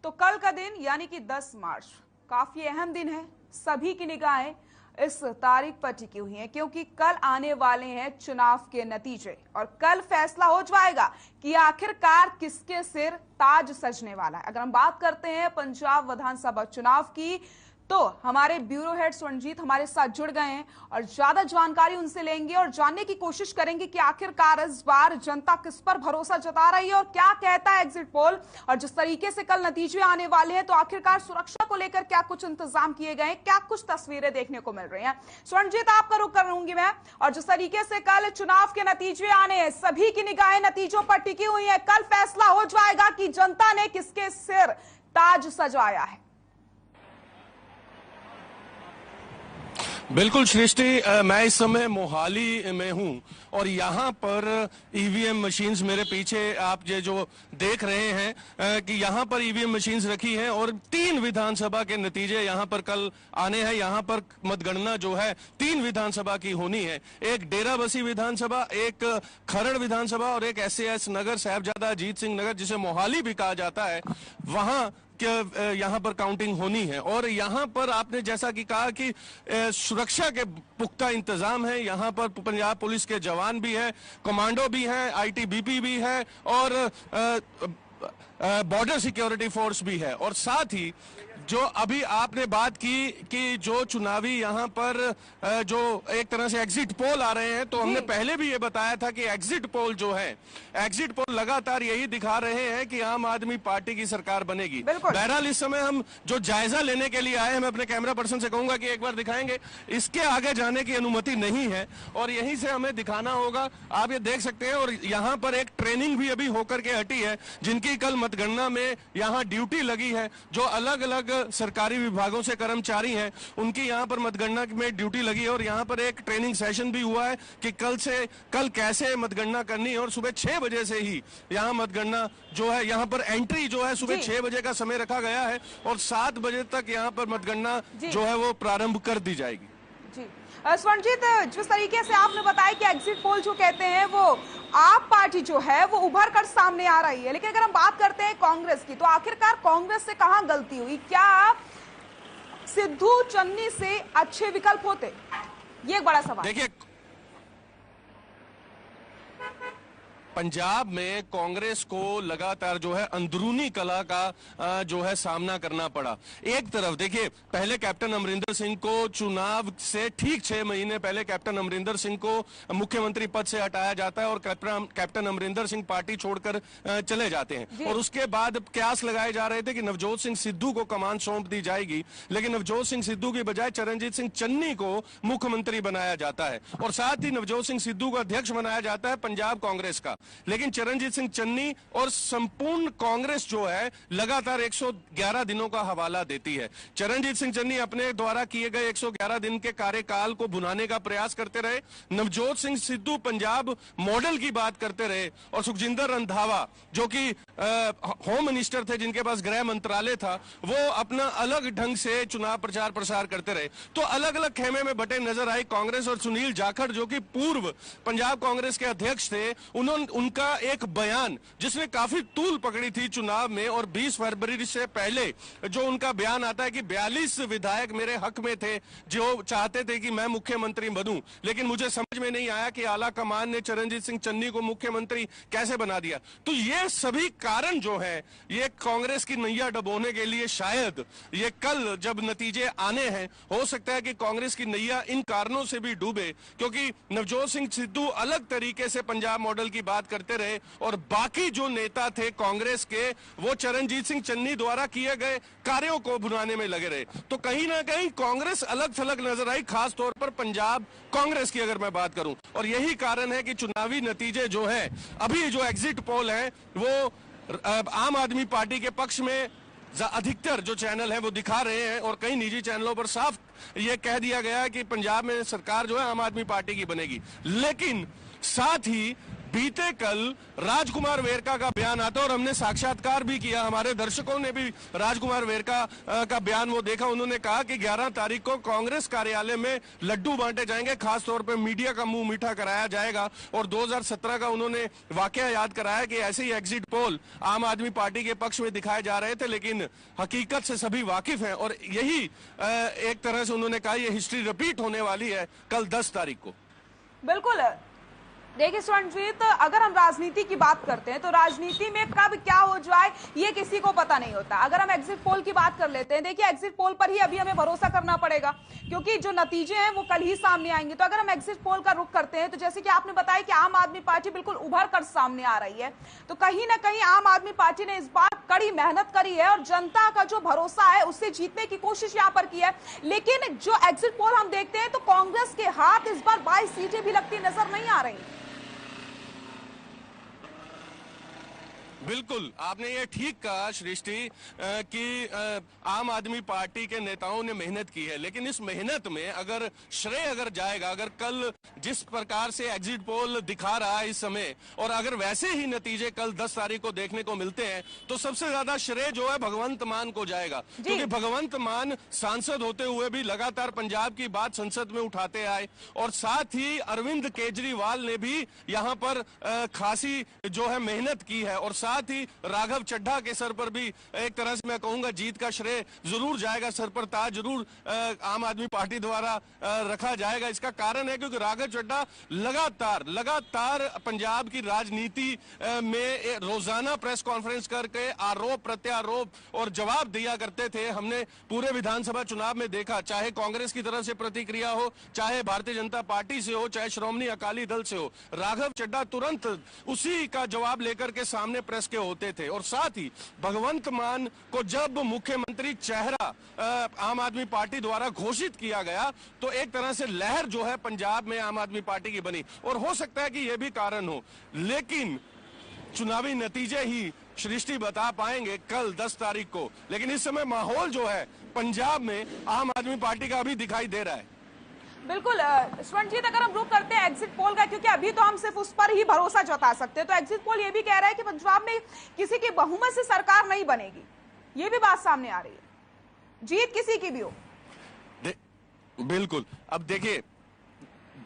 तो कल का दिन यानी कि 10 मार्च काफी अहम दिन है। सभी की निगाहें इस तारीख पर टिकी हुई हैं क्योंकि कल आने वाले हैं चुनाव के नतीजे और कल फैसला हो जाएगा कि आखिरकार किसके सिर ताज सजने वाला है। अगर हम बात करते हैं पंजाब विधानसभा चुनाव की तो हमारे ब्यूरो हेड स्वर्णजीत हमारे साथ जुड़ गए हैं और ज्यादा जानकारी उनसे लेंगे और जानने की कोशिश करेंगे कि आखिरकार इस बार जनता किस पर भरोसा जता रही है और क्या कहता है एग्जिट पोल। और जिस तरीके से कल नतीजे आने वाले हैं तो आखिरकार सुरक्षा को लेकर क्या कुछ इंतजाम किए गए हैं, क्या कुछ तस्वीरें देखने को मिल रही हैं। स्वर्णजीत, आपका रुख करूंगी मैं। और जिस तरीके से कल चुनाव के नतीजे आने हैं, सभी की निगाहें नतीजों पर टिकी हुई है। कल फैसला हो जाएगा कि जनता ने किसके सिर ताज सजाया है। बिल्कुल सृष्टि, मैं इस समय मोहाली में हूं और यहां पर ईवीएम मशीन्स मेरे पीछे आप ये जो देख रहे हैं कि यहां पर ईवीएम मशीन्स रखी हैं और 3 विधानसभा के नतीजे यहां पर कल आने हैं। यहां पर मतगणना जो है 3 विधानसभा की होनी है, एक डेराबस्सी विधानसभा, एक खरड़ विधानसभा और एक SAS नगर साहिबजादा अजीत सिंह नगर जिसे मोहाली भी कहा जाता है, वहां यहाँ पर काउंटिंग होनी है। और यहाँ पर आपने जैसा कि कहा कि सुरक्षा के पुख्ता इंतजाम है। यहाँ पर पंजाब पुलिस के जवान भी हैं, कमांडो भी हैं, ITBP भी है और बॉर्डर सिक्योरिटी फोर्स भी है। और साथ ही जो अभी आपने बात की कि जो चुनावी यहाँ पर जो एक तरह से एग्जिट पोल आ रहे हैं, तो हमने पहले भी ये बताया था कि एग्जिट पोल जो है, एग्जिट पोल लगातार यही दिखा रहे हैं कि आम आदमी पार्टी की सरकार बनेगी। बहरहाल इस समय हम जो जायजा लेने के लिए आए हैं, मैं अपने कैमरा पर्सन से कहूंगा कि एक बार दिखाएंगे। इसके आगे जाने की अनुमति नहीं है और यहीं से हमें दिखाना होगा। आप ये देख सकते हैं और यहाँ पर एक ट्रेनिंग भी अभी होकर के हटी है, जिनकी कल मतगणना में यहाँ ड्यूटी लगी है। जो अलग अलग सरकारी विभागों से कर्मचारी हैं, उनकी यहाँ पर मतगणना में ड्यूटी लगी है और यहाँ पर एक ट्रेनिंग सेशन भी हुआ है कि कल कैसे मतगणना करनी है। और सुबह 6 बजे से ही यहाँ मतगणना जो है, यहाँ पर एंट्री जो है सुबह 6 बजे का समय रखा गया है और 7 बजे तक यहाँ पर मतगणना जो है वो प्रारंभ कर दी जाएगी। जी स्वर्णजीत, जिस तरीके से आपने बताया कि एग्जिट पोल जो कहते हैं वो आप पार्टी जो है वो उभर कर सामने आ रही है, लेकिन अगर हम बात करते हैं कांग्रेस की तो आखिरकार कांग्रेस से कहां गलती हुई? क्या सिद्धू चन्नी से अच्छे विकल्प होते? ये एक बड़ा सवाल। देखिए, पंजाब में कांग्रेस को लगातार जो है अंदरूनी कला का जो है सामना करना पड़ा। एक तरफ देखिए, पहले कैप्टन अमरिंदर सिंह को चुनाव से ठीक 6 महीने पहले कैप्टन अमरिंदर सिंह को मुख्यमंत्री पद से हटाया जाता है और कैप्टन अमरिंदर सिंह पार्टी छोड़कर चले जाते हैं और उसके बाद कयास लगाए जा रहे थे कि नवजोत सिंह सिद्धू को कमान सौंप दी जाएगी, लेकिन नवजोत सिंह सिद्धू की बजाय चरणजीत सिंह चन्नी को मुख्यमंत्री बनाया जाता है और साथ ही नवजोत सिंह सिद्धू को अध्यक्ष बनाया जाता है पंजाब कांग्रेस का। लेकिन चरणजीत सिंह चन्नी और संपूर्ण कांग्रेस जो है लगातार 111 दिनों का हवाला देती है। चरणजीत सिंह चन्नी अपने द्वारा किए गए 111 दिन के कार्यकाल को भुनाने का प्रयास करते रहे। नवजोत सिंह सिद्धू पंजाब मॉडल की बात करते रहे और सुखजिंदर रंधावा जो कि होम मिनिस्टर थे, जिनके पास गृह मंत्रालय था, वो अपना अलग ढंग से चुनाव प्रचार प्रसार करते रहे। तो अलग अलग खेमे में बटे नजर आई कांग्रेस और सुनील जाखड़ जो कि पूर्व पंजाब कांग्रेस के अध्यक्ष थे, उनका एक बयान जिसने काफी तूल पकड़ी थी चुनाव में। और 20 फरवरी से पहले जो उनका बयान आता है कि 42 विधायक मेरे हक में थे जो चाहते थे कि मैं मुख्यमंत्री बनूं, लेकिन मुझे समझ में नहीं आया कि आला कमान ने चरणजीत सिंह चन्नी को मुख्यमंत्री कैसे बना दिया। तो ये सभी कारण जो है, ये कांग्रेस की नैया डुबोने के लिए शायद ये कल जब नतीजे आने हैं, हो सकता है कि कांग्रेस की नैया इन कारणों से भी डूबे, क्योंकि नवजोत सिंह सिद्धू अलग तरीके से पंजाब मॉडल की बात करते रहे और बाकी जो नेता थे कांग्रेस के, वो चरणजीत सिंह चन्नी द्वारा किए गए कार्यों को भुनाने में लगे रहे। तो कहीं ना कहीं कांग्रेस अलग थलग नजर आई, खास तौर पर पंजाब कांग्रेस की अगर मैं बात करूं। और यही कारण है कि चुनावी नतीजे जो है, अभी जो एग्जिट पोल है वो आम आदमी पार्टी के पक्ष में अधिकतर जो चैनल है वो दिखा रहे हैं और कई निजी चैनलों पर साफ ये कह दिया गया है कि पंजाब में सरकार जो है आम आदमी पार्टी की बनेगी। लेकिन साथ ही बीते कल राजकुमार वेरका का बयान आता और हमने साक्षात्कार भी किया, हमारे दर्शकों ने भी राजकुमार वेरका का बयान वो देखा। उन्होंने कहा कि 11 तारीख को कांग्रेस कार्यालय में लड्डू बांटे जाएंगे, खासतौर पर मीडिया का मुंह मीठा कराया जाएगा। और 2017 का उन्होंने वाकया याद कराया कि ऐसे ही एग्जिट पोल आम आदमी पार्टी के पक्ष में दिखाए जा रहे थे, लेकिन हकीकत से सभी वाकिफ हैं और यही एक तरह से उन्होंने कहा ये हिस्ट्री रिपीट होने वाली है कल 10 तारीख को। बिल्कुल। देखिए स्वर्णजीत, अगर हम राजनीति की बात करते हैं तो राजनीति में कब क्या हो जाए ये किसी को पता नहीं होता। अगर हम एग्जिट पोल की बात कर लेते हैं, देखिए एग्जिट पोल पर ही अभी हमें भरोसा करना पड़ेगा क्योंकि जो नतीजे हैं वो कल ही सामने आएंगे। तो अगर हम एग्जिट पोल का रुख करते हैं तो जैसे कि आपने बताया कि आम आदमी पार्टी बिल्कुल उभर कर सामने आ रही है, तो कहीं ना कहीं आम आदमी पार्टी ने इस बार कड़ी मेहनत करी है और जनता का जो भरोसा है उससे जीतने की कोशिश यहां पर की है। लेकिन जो एग्जिट पोल हम देखते हैं तो कांग्रेस के हाथ इस बार 22 सीटें भी लगती नजर नहीं आ रही। बिल्कुल, आपने ये ठीक कहा सृष्टि कि आम आदमी पार्टी के नेताओं ने मेहनत की है, लेकिन इस मेहनत में अगर श्रेय अगर जाएगा, अगर कल जिस प्रकार से एग्जिट पोल दिखा रहा है इस समय और अगर वैसे ही नतीजे कल 10 तारीख को देखने को मिलते हैं तो सबसे ज्यादा श्रेय जो है भगवंत मान को जाएगा, क्योंकि भगवंत मान सांसद होते हुए भी लगातार पंजाब की बात संसद में उठाते आए और साथ ही अरविंद केजरीवाल ने भी यहाँ पर खासी जो है मेहनत की है और साथ ही राघव चड्ढा के सर पर भी एक तरह से मैं कहूंगा जीत का श्रेय जरूर जाएगा, सर पर ताज जरूर आम आदमी पार्टी द्वारा रखा जाएगा। इसका कारण है क्योंकि राघव चड्ढा लगातार पंजाब की राजनीति में रोजाना प्रेस कॉन्फ्रेंस करके आरोप प्रत्यारोप और जवाब दिया करते थे। हमने पूरे विधानसभा चुनाव में देखा, चाहे कांग्रेस की तरफ से प्रतिक्रिया हो, चाहे भारतीय जनता पार्टी से हो, चाहे श्रोमणी अकाली दल से हो, राघव चड्ढा तुरंत उसी का जवाब लेकर के सामने प्रेस के होते थे। और साथ ही भगवंत मान को जब मुख्यमंत्री चेहरा आम आदमी पार्टी द्वारा घोषित किया गया तो एक तरह से लहर जो है पंजाब में आम आदमी पार्टी की बनी और हो सकता है कि यह भी कारण हो, लेकिन चुनावी नतीजे ही सृष्टि बता पाएंगे कल 10 तारीख को। लेकिन इस समय माहौल जो है पंजाब में आम आदमी पार्टी का अभी दिखाई दे रहा है। बिल्कुल स्वर्णजीत, अगर हम रुक करते हैं एग्जिट पोल का, क्योंकि अभी तो हम सिर्फ उस पर ही भरोसा जता सकते हैं, तो एग्जिट पोल ये भी कह रहा है कि पंजाब में किसी की बहुमत से सरकार नहीं बनेगी, ये भी बात सामने आ रही है, जीत किसी की भी हो। बिल्कुल, अब देखिए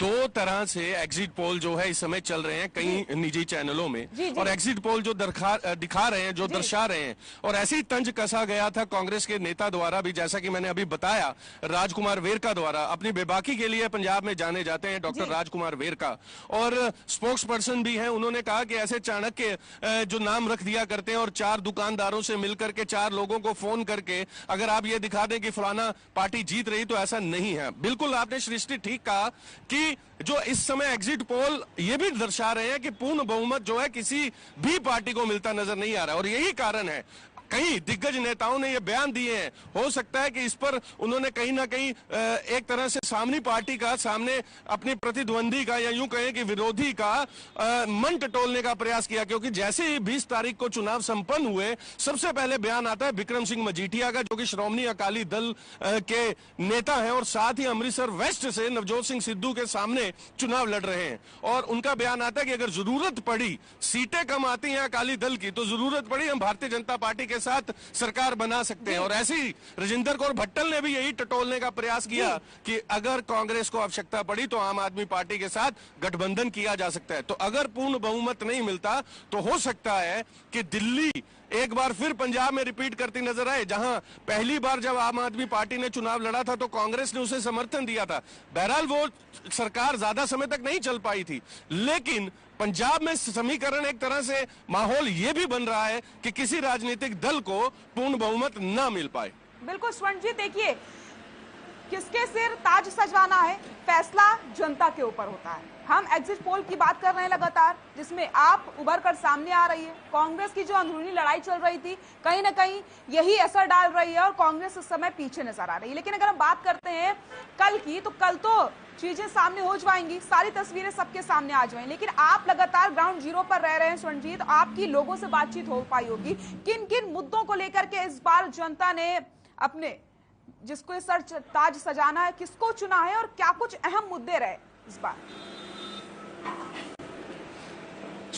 दो तरह से एग्जिट पोल जो है इस समय चल रहे हैं कई निजी चैनलों में और एग्जिट पोल जो दिखा रहे हैं, जो दर्शा रहे हैं और ऐसे ही तंज कसा गया था कांग्रेस के नेता द्वारा भी, जैसा कि मैंने अभी बताया, राजकुमार वेरका द्वारा। अपनी बेबाकी के लिए पंजाब में जाने जाते हैं डॉक्टर राजकुमार वेरका और स्पोक्स पर्सन भी हैं। उन्होंने कहा कि ऐसे चाणक्य जो नाम रख दिया करते हैं और 4 दुकानदारों से मिलकर के 4 लोगों को फोन करके अगर आप ये दिखा दें कि फलाना पार्टी जीत रही, तो ऐसा नहीं है। बिल्कुल आपने सृष्टि ठीक कहा कि जो इस समय एग्जिट पोल ये भी दर्शा रहे हैं कि पूर्ण बहुमत जो है किसी भी पार्टी को मिलता नजर नहीं आ रहा और यही कारण है कई दिग्गज नेताओं ने ये बयान दिए हैं। हो सकता है कि इस पर उन्होंने कहीं ना कहीं एक तरह से सामने पार्टी का, सामने अपनी प्रतिद्वंदी का या यूं कहें कि विरोधी का मन टटोलने का प्रयास किया, क्योंकि जैसे ही 20 तारीख को चुनाव संपन्न हुए सबसे पहले बयान आता है बिक्रम सिंह मजीठिया का, जो कि श्रोमणी अकाली दल के नेता हैं और साथ ही अमृतसर वेस्ट से नवजोत सिंह सिद्धू के सामने चुनाव लड़ रहे हैं। और उनका बयान आता है कि अगर जरूरत पड़ी, सीटें कम आती हैं अकाली दल की, तो जरूरत पड़ी हम भारतीय जनता पार्टी के साथ सरकार बना सकते हैं। और ऐसे ही राजेंद्र कौर भट्टल ने भी यही टटोलने का प्रयास किया कि अगर कांग्रेस को आवश्यकता पड़ी तो आम आदमी पार्टी के साथ गठबंधन किया जा सकता है। तो अगर पूर्ण बहुमत नहीं मिलता तो हो सकता है कि दिल्ली एक बार फिर पंजाब में रिपीट करती नजर आए, जहां पहली बार जब आम आदमी पार्टी ने चुनाव लड़ा था तो कांग्रेस ने उसे समर्थन दिया था। बहरहाल वो सरकार ज्यादा समय तक नहीं चल पाई थी, लेकिन पंजाब में समीकरण एक तरह से माहौल ये भी बन रहा है कि किसी राजनीतिक दल को पूर्ण बहुमत ना मिल पाए। बिल्कुल स्वर्ण जी, देखिए किसके सिर ताज सजवाना है, फैसला जनता के ऊपर होता है। हम एग्जिट पोल की बात कर रहे हैं लगातार, जिसमें आप उभर कर सामने आ रही है। कांग्रेस की जो अंदरूनी लड़ाई चल रही थी कहीं ना कहीं यही असर डाल रही है और कांग्रेस इस समय पीछे नजर आ रही है। लेकिन अगर हम बात करते हैं कल की, तो कल तो चीजें सामने हो जाएंगी, सारी तस्वीरें सबके सामने आ जाएंगी। लेकिन आप लगातार ग्राउंड जीरो पर रह रहे हैं स्वर्णजीत, आपकी लोगों से बातचीत हो पाई होगी। किन किन मुद्दों को लेकर के इस बार जनता ने अपने जिसको सर ताज सजाना है, किसको चुना है और क्या कुछ अहम मुद्दे रहे इस बार?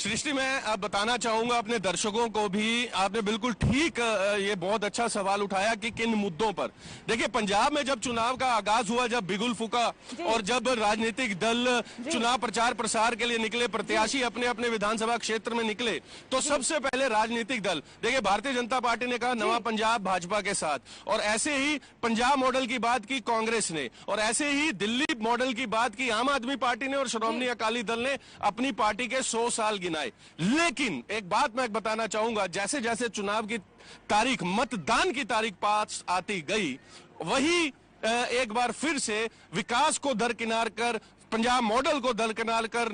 सृष्टि, मैं अब बताना चाहूंगा अपने दर्शकों को भी, आपने बिल्कुल ठीक ये बहुत अच्छा सवाल उठाया कि किन मुद्दों पर। देखिए, पंजाब में जब चुनाव का आगाज हुआ, जब बिगुल फूका और जब राजनीतिक दल चुनाव प्रचार प्रसार के लिए निकले, प्रत्याशी अपने अपने विधानसभा क्षेत्र में निकले, तो सबसे पहले राजनीतिक दल, देखिए भारतीय जनता पार्टी ने कहा नवा पंजाब भाजपा के साथ, और ऐसे ही पंजाब मॉडल की बात की कांग्रेस ने, और ऐसे ही दिल्ली मॉडल की बात की आम आदमी पार्टी ने, और श्रोमणी अकाली दल ने अपनी पार्टी के 100 साल गिनाए। लेकिन एक बात मैं बताना चाहूंगा, जैसे जैसे चुनाव की तारीख, मतदान की तारीख पास आती गई, वही एक बार फिर से विकास को दरकिनार कर, पंजाब मॉडल को दरकिनार कर,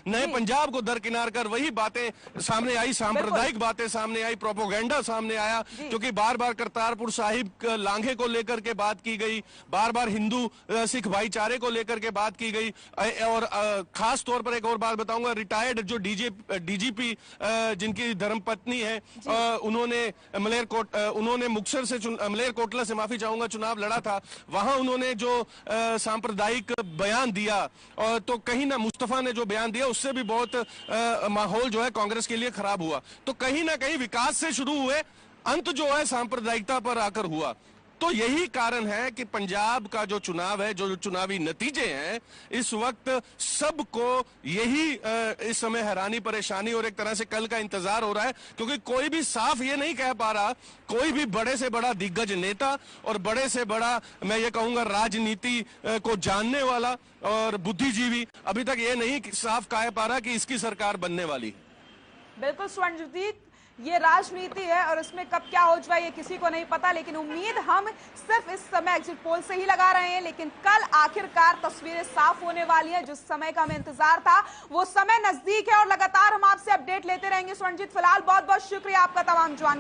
नए पंजाब को दरकिनार कर वही बातें सामने आई, सांप्रदायिक बातें सामने आई, प्रोपोगेंडा सामने आया, क्योंकि बार बार करतारपुर साहिब लांघे को लेकर के बात की गई, बार बार हिंदू सिख भाईचारे को लेकर के बात की गई, और खास तौर पर एक और बात बताऊंगा, रिटायर्ड जो डीजीपी जिनकी धर्मपत्नी है, उन्होंने मुक्तसर से, मलेरकोटला से माफी चाहूंगा, चुनाव लड़ा था, वहां उन्होंने जो सांप्रदायिक बयान दिया, और तो कहीं ना मुस्तफा ने जो बयान दिया उससे भी बहुत माहौल जो है कांग्रेस के लिए खराब हुआ। तो कहीं ना कहीं विकास से शुरू हुए, अंत जो है सांप्रदायिकता पर आकर हुआ। तो यही कारण है कि पंजाब का जो चुनाव है, जो चुनावी नतीजे हैं, इस वक्त सबको यही इस समय हैरानी, परेशानी और एक तरह से कल का इंतजार हो रहा है, क्योंकि कोई भी साफ ये नहीं कह पा रहा, कोई भी बड़े से बड़ा दिग्गज नेता और बड़े से बड़ा, मैं ये कहूंगा, राजनीति को जानने वाला और बुद्धिजीवी अभी तक ये नहीं साफ कह पा रहा कि इसकी सरकार बनने वाली है। बिल्कुल स्वर्णजीत, ये राजनीति है और इसमें कब क्या हो जाए ये किसी को नहीं पता, लेकिन उम्मीद हम सिर्फ इस समय एग्जिट पोल से ही लगा रहे हैं। लेकिन कल आखिरकार तस्वीरें साफ होने वाली हैं। जिस समय का हमें इंतजार था वो समय नजदीक है और लगातार हम आपसे अपडेट लेते रहेंगे। स्वर्णजीत, फिलहाल बहुत बहुत शुक्रिया आपका तमाम जानकारी।